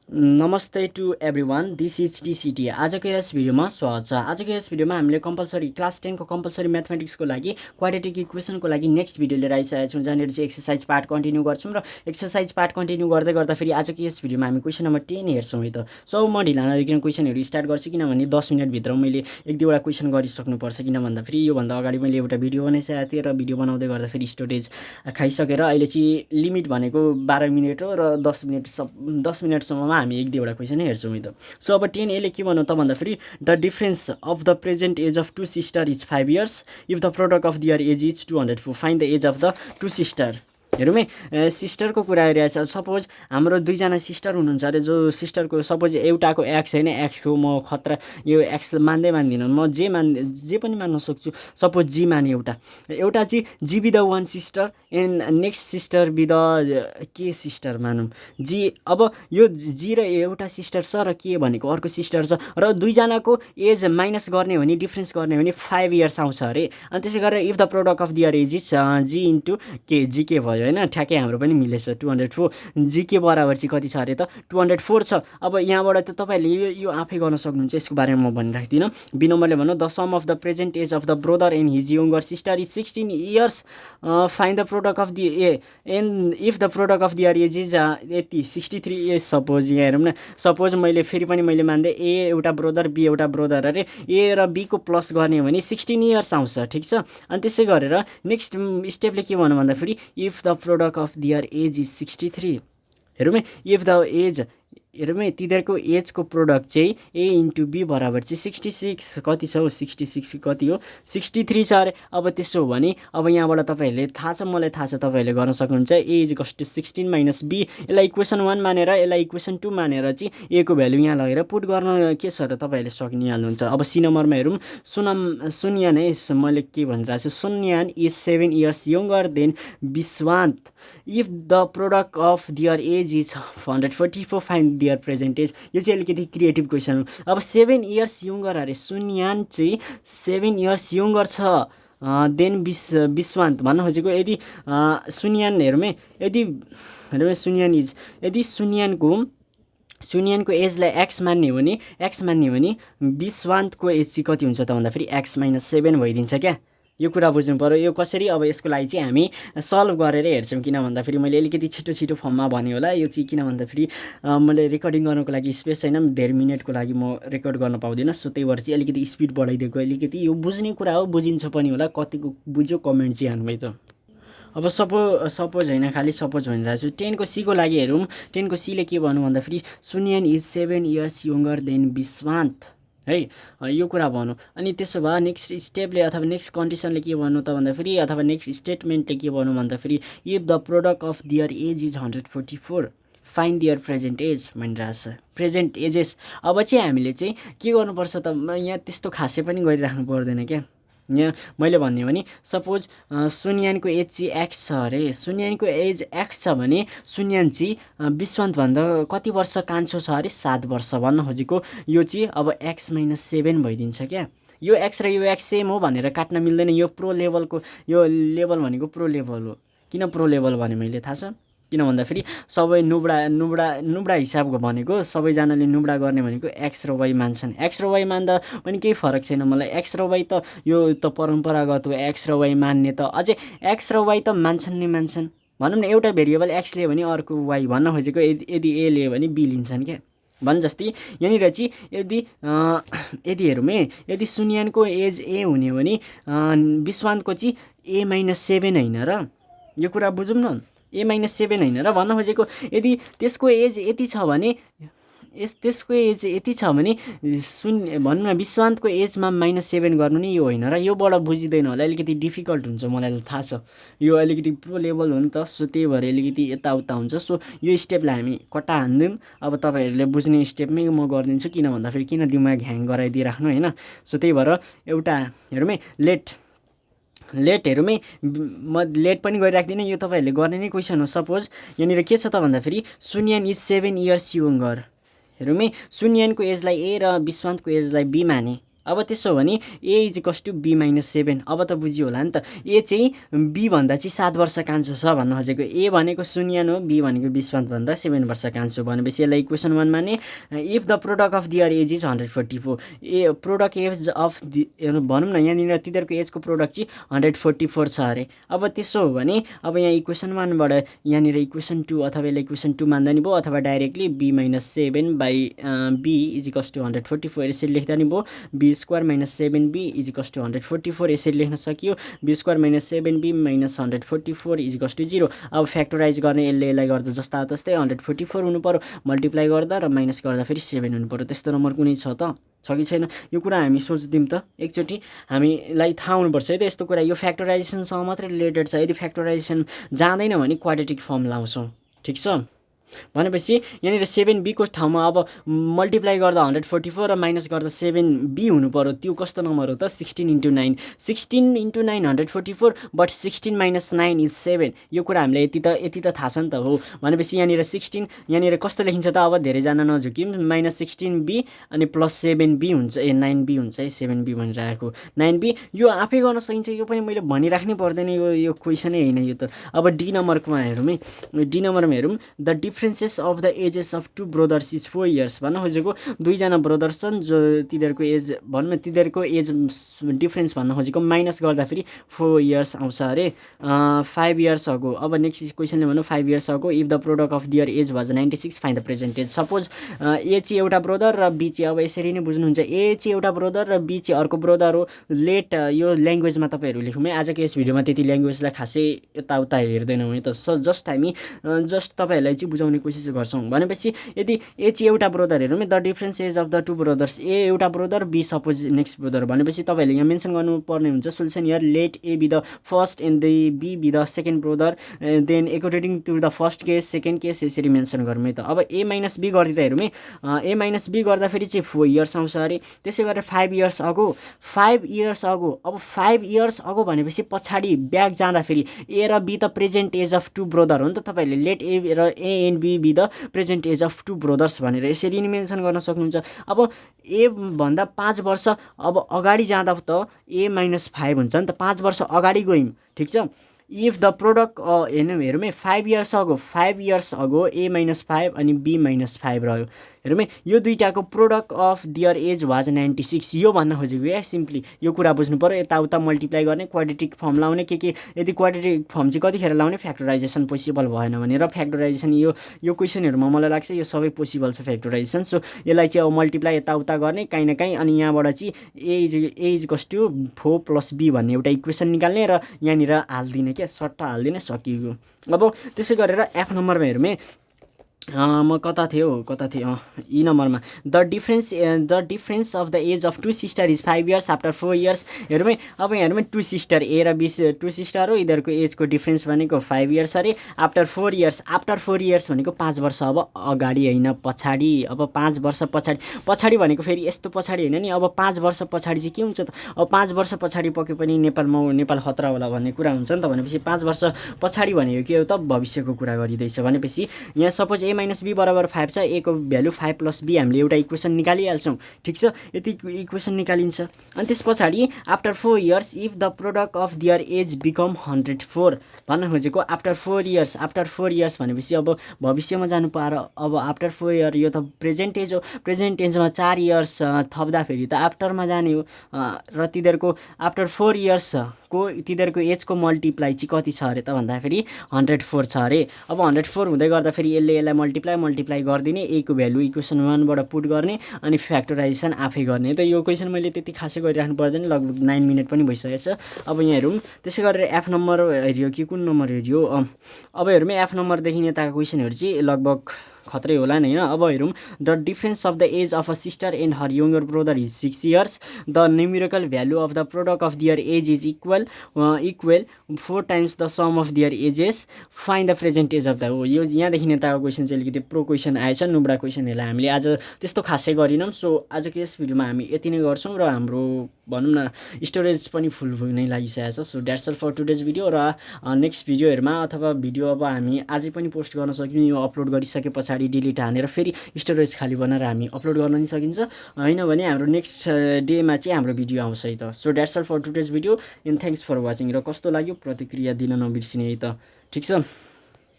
नमस्ते to everyone, this is टिसिटी। आजको यस भिडियोमा स्वागत छ। आजको यस भिडियोमा हामीले कम्पलसरी क्लास 10 को कम्पलसरी म्याथमेटिक्सको लागि क्वाड्रेटिक इक्वेसनको लागि नेक्स्ट भिडियो लिएर आइसकेका छौँ, जहाँनिर चाहिँ एक्सरसाइज पार्ट कन्टिन्यू गर्छौँ र एक्सरसाइज पार्ट कन्टिन्यू गर्दै गर्दाखेरि आजको यस भिडियोमा हामी क्वेसन नम्बर 10 हेर्छौँ है त। सो म ढिला नगरिकन क्वेसनहरू स्टार्ट गर्छु, किनभने 10 मिनटभित्र मैले एक दुईवटा क्वेसन गरिसक्नुपर्छ। किन भन्दाखेरि योभन्दा अगाडि मैले एउटा भिडियो बनाइसकेको थिएँ र भिडियो बनाउँदै गर्दाखेरि स्टोरेज खाइसकेर अहिले चाहिँ लिमिट भनेको 12 मिनट हो र 10 मिनटसम्ममा हामी एक दुईवटा क्वेसन हेर्छौँ है त। सो अब 10 यसले के भन्नु त भन्दाखेरि the difference of the present age of two sister is 5 years if the product of their age is 204। Find the age of the two sister. हेरौँ है, सिस्टरको कुरा आइरहेछ। सपोज हाम्रो दुईजना सिस्टर हुनुहुन्छ अरे, जो सिस्टरको सपोज एउटाको एक्स होइन, एक्सको म खतरा यो एक्स मान्दिनँ, म जे पनि मान्न सक्छु। सपोज जी माने एउटा चाहिँ G be the one sister and next sister be the K sister मानौँ जी। अब यो जी र एउटा सिस्टर छ र के भनेको अर्को सिस्टर छ, र दुईजनाको एज माइनस गर्ने हो भने डिफ्रेन्स गर्ने हो भने 5 years आउँछ अरे। अनि त्यसै गरेर if the product of their age is G into K, G के भयो होइन, ठ्याक्कै हाम्रो पनि मिलेछ 204। जी के बराबर चाहिँ कति छ अरे त 204 छ। अब यहाँबाट त तपाईँहरूले यो आफै गर्न सक्नुहुन्छ, यसको बारेमा म भनिराख्दिनँ। बी नम्बरले भन्नु the sum of the present age of the brother and his younger sister is 16 years। Find the product of the and if the product of their age is यति 63 years। सपोज यहाँ हेरौँ न, suppose मैले फेरि पनि मैले मान्दै ए एउटा ब्रदर बी एउटा ब्रदर अरे, ए र बीको प्लस गर्ने हो भने 16 years आउँछ, ठिक छ। अनि त्यसै गरेर नेक्स्ट स्टेपले के भन्नु भन्दाखेरि if the product of their age is 63। हेरौँ है, इफ द एज, हेरौँ है, तिनीहरूको एजको प्रोडक्ट चाहिँ ए इन्टु बी बराबर चाहिँ 66 कति छ हौ, 66 कति हो 63 छ अरे। अब त्यसो हो भने अब यहाँबाट तपाईँहरूले थाहा छ, मलाई थाहा छ, तपाईँहरूले गर्न सक्नुहुन्छ। A is equals to 16 minus b. यसलाई इक्वेसन 1 मानेर यसलाई इक्वेसन 2 मानेर चाहिँ ए को भ्यालु यहाँ लगेर पुट गर्न के छ र तपाईँहरूले सकिहाल्नुहुन्छ। अब सी नम्बरमा हेरौँ, सुन्यान है, मैले के भनिरहेको छु, Sunyan is 7 years younger than Vishwant. If the product of their age is 144 find their present age. यो चाहिँ अलिकति क्रिएटिभ क्वेसन हो। अब 7 years यङ्गर अरे, सुन्यान चाहिँ 7 years यङ्गर छ देन विश्वान्त भन्न खोजेको। यदि सुन्यान हेरौँ है, यदि हेरौँ सुन्यान इज, यदि सुन्यानको एजलाई एक्स मान्ने हो भने विश्वान्तको एज चाहिँ कति हुन्छ त भन्दाखेरि एक्स माइनस 7 भइदिन्छ क्या। यो कुरा बुझ्नु पऱ्यो। यो कसरी, अब यसको लागि चाहिँ हामी सल्भ गरेर हेर्छौँ। किन भन्दाखेरि मैले अलिकति छिटो फर्ममा भने होला। यो चाहिँ किन भन्दाखेरि मैले रेकर्डिङ गर्नको लागि स्पेस छैन, धेरै मिनटको लागि म रेकर्ड गर्न पाउँदिनँ। सो त्यही भएर चाहिँ अलिकति स्पिड बढाइदिएको। अलिकति यो बुझ्ने कुरा हो, बुझिन्छ पनि होला, कतिको बुझ्यो कमेन्ट चाहिँ हान्नु है त। अब सपोज होइन, खालि सपोज भनिरहेको छु। 10 को सीको लागि हेरौँ। 10 को सीले के भन्नु भन्दाखेरि सुन्यान इज 7 years यङ्गर देन विश्वान्त है, यो कुरा भनौँ। अनि त्यसो भए नेक्स्ट स्टेपले अथवा नेक्स्ट कन्डिसनले के भन्नु त भन्दाखेरि, अथवा नेक्स्ट स्टेटमेन्टले के भन्नु भन्दाखेरि if the product of their age is 144 find their present age भनिरहेछ, प्रेजेन्ट एजेस। अब चाहिँ हामीले चाहिँ के गर्नुपर्छ त, यहाँ त्यस्तो खासै पनि गरिराख्नु पर्दैन क्या। यहाँ मैले भन्ने हो भने सपोज सुन्यानको एज चाहिँ एक्स छ अरे, सुन्यानको एज एक्स छ भने सुन्यान चाहिँ विश्वान्तभन्दा कति वर्ष कान्छो छ अरे, 7 वर्ष भन्न खोजेको। यो चाहिँ अब एक्स माइनस 7 भइदिन्छ क्या। यो एक्स र यो एक्स सेम हो भनेर काट्न मिल्दैन। यो प्रो लेभलको, यो लेभल भनेको प्रो लेभल हो। किन प्रो लेभल भने मैले थाहा छ, किन भन्दाखेरि सबै नुब्डा हिसाबको भनेको, सबैजनाले नुब्डा गर्ने भनेको एक्स र वाइ मान्छन्। एक्स र वाइ मान्दा पनि केही फरक छैन मलाई। एक्स र वाइ त यो त परम्परागत हो, एक्स र वाइ मान्ने त अझै एक्स र वाइ त मान्छन् नै मान्छन्। भनौँ न एउटा भेरिएबल एक्स लियो भने अर्को वाइ भन्न खोजेको। यदि ए लियो भने बी लिन्छन् क्या। भन् जस्तै यहाँनिर चाहिँ यदि हेरौँ है, यदि सुन्यानको एज ए हुने हो भने विश्वान्तको चाहिँ ए माइनस 7 होइन र, यो कुरा बुझौँ न, ए माइनस 7 होइन र भन्न खोजेको। यदि त्यसको एज यति छ भने भनौँ न विश्वान्तको एजमा -7 गर्नु नि यो होइन र। योबाट बुझिँदैन होला, अलिकति डिफिकल्ट हुन्छ, मलाई थाहा छ। यो अलिकति प्रो लेभल हो नि त, सो त्यही भएर अलिकति यताउता हुन्छ। सो यो स्टेपलाई हामी कटा हान्दिउँ। अब तपाईँहरूले बुझ्ने स्टेपमै म गरिदिन्छु, किन भन्दाखेरि किन दिमाग ह्याङ गराइदिइराख्नु होइन। सो त्यही भएर एउटा हेरौँ है, लेट हेरौँ है, म लेट पनि गरिराख्दिनँ, यो तपाईँहरूले गर्ने नै क्वेसन हो। सपोज यहाँनिर के छ त भन्दाखेरि सुन्यान इज 7 years यङ्गर। हेरौँ है, सुन्यानको एजलाई ए र विश्वान्तको एजलाई बी माने। अब त्यसो भने a = b - 7 अब त बुझियो होला नि त a चाहिँ b भन्दा चाहिँ 7 वर्ष कान्छो छ भन्न खोजेको a भनेको 0 हो b भनेको 20 भन्दा 7 वर्ष कान्छो भनेपछि यसलाई इक्वेसन 1 माने if the product of their age is 144 a product age of भनौँ न यहाँनिर तिनीहरूको एजको प्रोडक्ट चाहिँ 144 छ अरे अब त्यसो हो भने अब यहाँ इक्वेसन 1 बाट यहाँनिर इक्वेसन 2 अथवा यसलाई इक्वेसन 2 मान्दा नि भयो अथवा डाइरेक्टली b - 7 b = 144 यसरी लेख्दा नि भयो b² - 7b = 144 यसरी लेख्न सकियो b² - 7b - 144 = 0 अब फ्याक्टराइज गर्ने यसलाई गर्दा जस्ता तस्तै 144 हुनु पर्यो मल्टिप्लाई गर्दा र माइनस गर्दा फेरि 7 हुनु पर्यो त्यस्तो नम्बर कुनै छ कि छैन यो कुरा हामी सोच्दियौँ त एकचोटि हामीलाई थाहा हुनुपर्छ है त यस्तो कुरा यो फ्याक्टराइजेसनसँग मात्रै रिलेटेड छ यदि फ्याक्टराइजेसन जाँदैन भने क्वाड्रेटिक फर्म लाउँछौँ ठिक छ भनेपछि यहाँनिर 7b को ठाउँमा अब मल्टिप्लाई गर्दा 144 र माइनस गर्दा 7b हुनु पर्यो त्यो कस्तो नम्बर हो त 16 × 9 16 × 9 144 बट 16 - 9 = 7 यो कुरा हामीले यति त थाहा छ नि त हो भनेपछि यहाँनिर 16 यहाँनिर कस्तो लेखिन्छ त अब धेरैजना नझुकिम -16b अनि +7b हुन्छ 9b हुन्छ है 7b भनेर आएको 9b यो आफै गर्न सकिन्छ यो पनि मैले भनिराख्नै पर्दैन यो क्वेसनै हैन यो त अब डी नम्बरमा हेरौँ है डी नम्बरमा हेरौँ the differences of the ages of 2 brothers is 4 years भन्न खोजेको दुईजना ब्रदर्स छन् जो तिनीहरूको एज भनौँ न तिनीहरूको एज डिफरेन्स भन्न खोजेको माइनस गर्दा फेरि 4 इयर्स आउँछ अरे 5 इयर्स अगो अब नेक्स्ट क्वेसनले भनौँ 5 years ago if the product of their age was 96 find the present age suppose A चाहिँ एउटा ब्रदर र बी चाहिँ अब यसरी नै बुझ्नुहुन्छ ए चाहिँ एउटा ब्रदर र बी चाहिँ अर्को ब्रदर हो लेट यो ल्याङ्ग्वेजमा तपाईँहरू लेखौँ है आजको यस भिडियोमा त्यति ल्याङ्ग्वेजलाई खासै यताउता हेर्दैनौँ है त जस्ट हामी जस्ट तपाईँहरूलाई चाहिँ बुझाउने कोसिस गर्छौँ भनेपछि यदि ए चाहिँ एउटा ब्रदर हेरौँ the difference age of the 2 brothers A एउटा brother B suppose next brother भनेपछि तपाईँहरूले यहाँ मेन्सन गर्नुपर्ने हुन्छ solution here let A B the first and the B be the second brother then according to the first case second case यसरी mention गरौँ है त अब ए माइनस बी गरिदिँदा हेरौँ है ए माइनस बी गर्दाखेरि चाहिँ 4 इयर्स आउँछ अरे त्यसै गरेर 5 इयर्स अगो 5 इयर्स अगो अब 5 इयर्स अगो भनेपछि पछाडि ब्याक जाँदाखेरि ए र बी त प्रेजेन्ट एज अफ 2 ब्रदर हो नि त तपाईँहरूले लेट ए र A and B be the present age of 2 brothers भनेर यसरी नि मेन्सन गर्न सक्नुहुन्छ अब ए भन्दा 5 वर्ष अब अगाडि जाँदा त ए - 5 हुन्छ नि त 5 वर्ष अगाडि गयौँ ठिक छ इफ द प्रोडक्ट हेरौँ है 5 इयर्स अगो ए - 5 अनि बी - 5 रह्यो हेरौँ है यो दुईटाको product of their age was 96 यो भन्न खोजेको या सिम्पली यो कुरा बुझ्नु पर्यो यताउता मल्टिप्लाई गर्ने क्वाड्रेटिक फर्म लाउने के यदि क्वाड्रेटिक फर्म चाहिँ कतिखेर लाउने फ्याक्टराइजेसन पोसिबल भएन भने र फ्याक्टराइजेसन यो क्वेसनहरूमा मलाई लाग्छ यो सबै पोसिबल छ फ्याक्टराइजेसन सो यसलाई चाहिँ अब मल्टिप्लाई यताउता गर्ने काहीँ न काहीँ अनि यहाँबाट चाहिँ ए इज इक्वल्स टु 4 + b भन्ने एउटा इक्वेसन निकाल्ने र यहाँनिर हाल्दिने क्या सट्टा हाल्दिने सकियो अब त्यसै गरेर एफ नम्बरमा हेरौँ है म कता थिएँ ई नम्बरमा the difference of the age of 2 sister is 5 years after 4 years हेरौँ है अब यहाँ हेरौँ 2 सिस्टर ए र बी 2 सिस्टर हो यिनीहरूको एजको डिफरेन्स भनेको 5 इयर्स अरे आफ्टर 4 इयर्स भनेको 5 वर्ष अब अगाडि होइन पछाडि अब 5 वर्ष पछाडि भनेको फेरि यस्तो पछाडि होइन नि अब 5 वर्ष पछाडि चाहिँ के हुन्छ त अब 5 वर्ष पछाडि पक्कै पनि नेपाल खतरा होला भन्ने कुरा हुन्छ नि त भनेपछि 5 वर्ष पछाडि भनेको के हो त भविष्यको कुरा गरिँदैछ भनेपछि यहाँ सपोज ए - बी = 5 छ ए को भ्यालु 5 + b हामीले एउटा इक्वेसन निकालिहाल्छौँ ठिक छ यति इक्वेसन निकालिन्छ अनि त्यस पछाडि after 4 years if the product of their age become 104 भन्न खोजेको आफ्टर 4 इयर्स भनेपछि अब भविष्यमा जानु पाएर अब आफ्टर 4 इयर यो त प्रेजेन्ट एज हो प्रेजेन्ट एजमा 4 इयर्स थप्दा फेरि त आफ्टरमा जाने हो र तिनीहरूको आफ्टर 4 इयर्स को तिनीहरूको एजको मल्टिप्लाई चाहिँ कति छ अरे त भन्दाखेरि 104 छ अरे अब 104 हुँदै गर्दा फेरि यसलाई मल्टिप्लाई गरिदिने ए को भ्यालु इक्वेसन 1 बाट पुट गर्ने अनि फ्याक्टराइजेसन आफै गर्ने त यो क्वेसन मैले त्यति खासै गरिराख्नु पर्दैन लगभग 9 मिनट पनि भइसकेछ अब यहाँ हेरौँ त्यसै गरेर एफ नम्बर हेरियो कि कुन नम्बर हेरियो अब हेरौँ एफ नम्बरदेखि यताको क्वेसनहरू चाहिँ लगभग खतरै होला नि हैन अब हेरौँ the difference of the age of a sister and her younger brother is 6 years the numerical value of the product of their age is equal 4 times the sum of their ages find the present age of the हो यो यहाँदेखि यताको question चाहिँ अलिकति pro question आएछ नुब्रा क्वेसनहरूलाई हामीले आज त्यस्तो खासै गरिनौँ सो आजको यस भिडियोमा हामी यति नै गर्छौँ र हाम्रो भनौँ न स्टोरेज पनि फुल हुनै लागिसकेको छ so that's all for today's video र नेक्स्ट भिडियोहरूमा अथवा भिडियो अब हामी आजै पनि पोस्ट गर्न सक्यौँ यो अपलोड गरिसके पछाडि पछाडि डिलिट हानेर फेरि स्टोरेज खाली बनाएर हामी अपलोड गर्न नि सकिन्छ हैन भने हाम्रो नेक्स्ट डेमा चाहिँ हाम्रो भिडियो आउँछ है त so that's all for today's video and thanks for watching र कस्तो लाग्यो प्रतिक्रिया दिन नबिर्सिने है त ठीक छ